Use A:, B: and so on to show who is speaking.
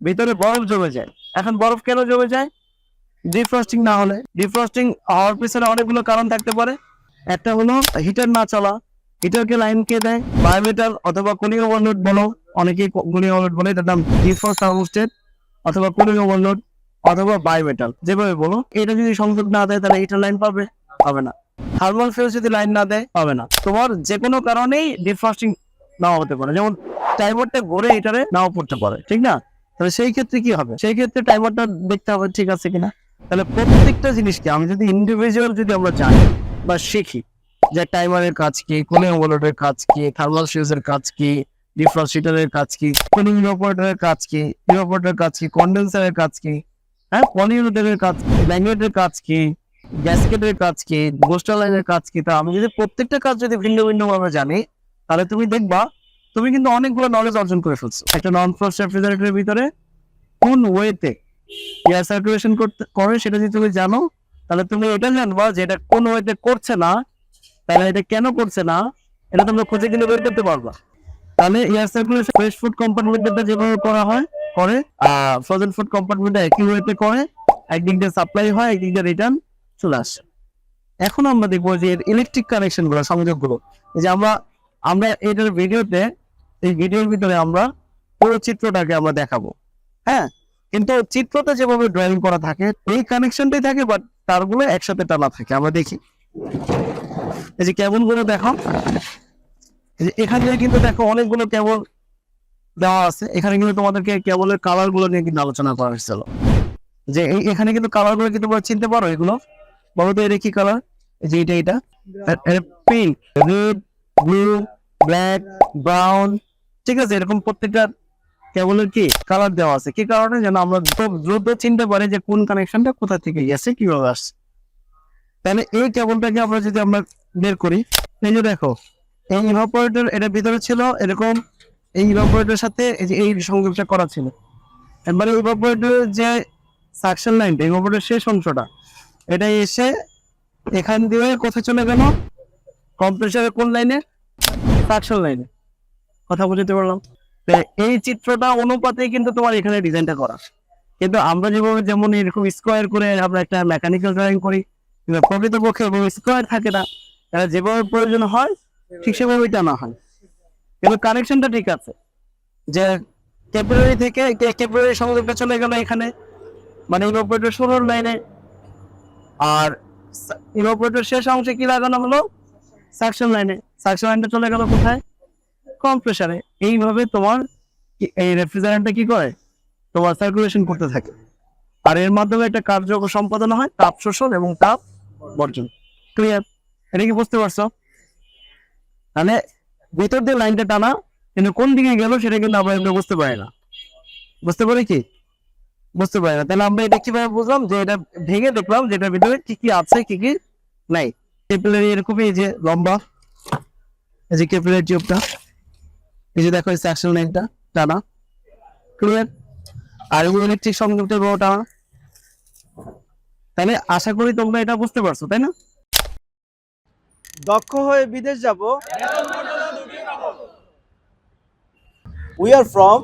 A: ভিতরে বরফ জমে যায়। এখন বরফ কেন জমে যায়? ডিফ্রস্টিং না হলে। ডিফ্রস্টিং হওয়ার পিছনে অনেকগুলো কারণ থাকতে পারে। একটা হলো হিটার না চলা। হিটারকে লাইন কে দেয়? বায়োমেটাল অথবা কুলিং ওভারলোড বলো, অনেকেই কুলিং ওভারলোড বলে, এটার নাম ডিফ্রস্ট থার্মোস্টেট অথবা কুলিং ওভারলোড অথবা বায়োমেটাল, যেভাবে বলো। এটা যদি সংযোগ না দেয় তাহলে হিটার লাইন পাবে? পাবে না। থার্মাল ফিউজ যদি লাইন না দেয় পাবে না। তোমার যে কোনো কারণেই ডিফ্রস্টিং নাও হতে পারে, যেমন টাইমারটা ঘুরে হিটারে নাও পড়তে পারে, ঠিক না? তাহলে সেই ক্ষেত্রে কি হবে? সেই ক্ষেত্রে টাইমারটা দেখতে হবে ঠিক আছে কিনা। তাহলে প্রত্যেকটা জিনিসকে আমি যদি ইন্ডিভিজুয়াল যদি আমরা জানি বা শিখি যে টাইমারের কাজ কি, কুলিং ওভারলোডের কাজ কি, থার্মাল ফিউজের কাজ কি, ডিফ্রস্ট হিটারের কাজ কি, কুলিং ইভাপোরেটরের কাজ কি, ইভাপোরেটরের কাজ কি, কন্ডেন্সারের কাজ কি, হ্যাঁ, পলিউরেটরের কাজ কি, ম্যাগনেটের কাজ কি, গ্যাসকেটের কাজ কি, বুস্টার লাইনের কাজ কি, তা আমি যদি প্রত্যেকটা কাজ যদি ভিন্ন ভিন্ন ভাবে জানি, তাহলে তুমি দেখবা তুমি কিন্তু অনেকগুলো নলেজ অর্জন করে ফেলছো। একটা নন ফ্রস্ট রেফ্রিজারেটরের ভিতরে কোন ওয়েতে এয়ার সার্কুলেশন করে সেটা যদি তুমি জানো, তাহলে তুমি এটা জানবা যে এটা কোন ওয়েতে করছে না, তাহলে এটা কেন করছে না, এটা তোমরা খুঁজে গেলে বের করতে পারবা। তাহলে এয়ার সার্কুলেশন ফ্রেশ ফুড কম্পার্টমেন্টটা যেভাবে করা হয় করে, ফ্রোজেন ফুড কম্পার্টমেন্টটা একই ওয়েতে করে, একদিক দিয়ে সাপ্লাই হয়, একদিক দিয়ে রিটার্ন চলে আসে। এখন আমরা দেখবো যে ইলেকট্রিক কানেকশন গুলো, সংযোগ গুলো, যে আমরা আমরা এটার ভিডিওতে, এই ভিডিওর ভিতরে আমরা পুরো চিত্রটাকে আমরা দেখাবো। হ্যাঁ, কিন্তু চিত্রটা যেভাবে ড্রয়িং করা থাকে এই কানেকশনটাই থাকে, বাট তারগুলো একসাথে টানা থাকে। আমরা দেখি, এই যে কেবল গুলো দেখো, এখানে কিন্তু দেখো অনেকগুলো কেবল দেওয়া আছে। এখানে কিন্তু তোমাদেরকে কেবলের কালার গুলো নিয়ে কিন্তু আলোচনা করা হয়েছিল, যে এখানে কিন্তু কালার গুলো কিন্তু তোমরা চিনতে পারো। এগুলো বলো তো, এটা কি কালার? যে এটা pink, red, blue, black, brown, ঠিক আছে? এরকম প্রত্যেকটা কেবলের কি কালার দেওয়া আছে, কি কারণে? যেন আমরা খুব দ্রুত চিনতে পারি যে কোন কানেকশনটা কোথা থেকে গেছে, কিভাবে আসছে। তাহলে এই কেবলটাকে আমরা যদি আমরা বের করি, এই যে দেখো, এই ইভাপোরেটর এটার ভিতরে ছিল এরকম, এই ইভাপোরেটরের সাথে এই সংযোগটা করা ছিল। এবারে ইভাপোরেটরের যে সাকশন লাইনটা, ইভাপোরেটরের শেষ অংশটা, এটা এসে এখান দিয়ে কোথায় চলে গেল? কম্প্রেসারের কোন লাইনে? সাকশন লাইনে। কথা বুঝতে পারলাম? এই চিত্রটা অনুপাতে কিন্তু তোমার এখানে ডিজাইনটা করা। কিন্তু আমরা যেভাবে, যেমন এরকম স্কোয়ার করে আমরা একটা মেকানিক্যাল ড্রয়িং করি, কিন্তু প্রকৃতপক্ষে স্কোয়ার থাকে না, তাহলে যেভাবে প্রয়োজন হয় ঠিক সেভাবেই টানা হয়। কিন্তু কানেকশনটা ঠিক আছে, যে ক্যাপিলারি থেকে ক্যাপিলারি সংযোগটা চলে গেল এখানে, মানে ইভাপোরেটর শুরুর লাইনে, আর ইভাপোরেটর শেষ অংশে কি লাগানো হলো? সাকশন লাইনে। সাকশন লাইনটা চলে গেল কোথায়? কম্প্রেসারে। এইভাবে তোমার এই রেফ্রিজারেটরটা কি করে? তোমার সার্কুলেশন করতে থাকে, আর এর মাধ্যমে একটা কার্য সম্পাদন হয়, তাপ শোষণ এবং তাপ বর্জন। ক্লিয়ার? এটা কি বুঝতে পারছো? মানে ভিতর দিয়ে লাইনটা টানা, কিন্তু কোন দিকে গেল সেটা কিন্তু আমরা এগুলো বুঝতে পারি না। বুঝতে পারি কি? বুঝতে পারি না। তাহলে আমরা এটা কিভাবে বুঝলাম? যে এটা ভেঙে দেখলাম যে এটার ভিতরে কি কি আছে, কি কি নাই। ক্যাপিলারি এরকমই, এই যে লম্বা, এই যে ক্যাপিলারি টিউবটা, এই যে দেখো সাকশন লাইনটা টানা। ক্লিয়ার? আর ইলেকট্রিক সংযোগটা বড় টানা। তাহলে আশা করি তোমরা এটা বুঝতে পারছো, তাই না?
B: দক্ষ হয়ে বিদেশ যাব। We are from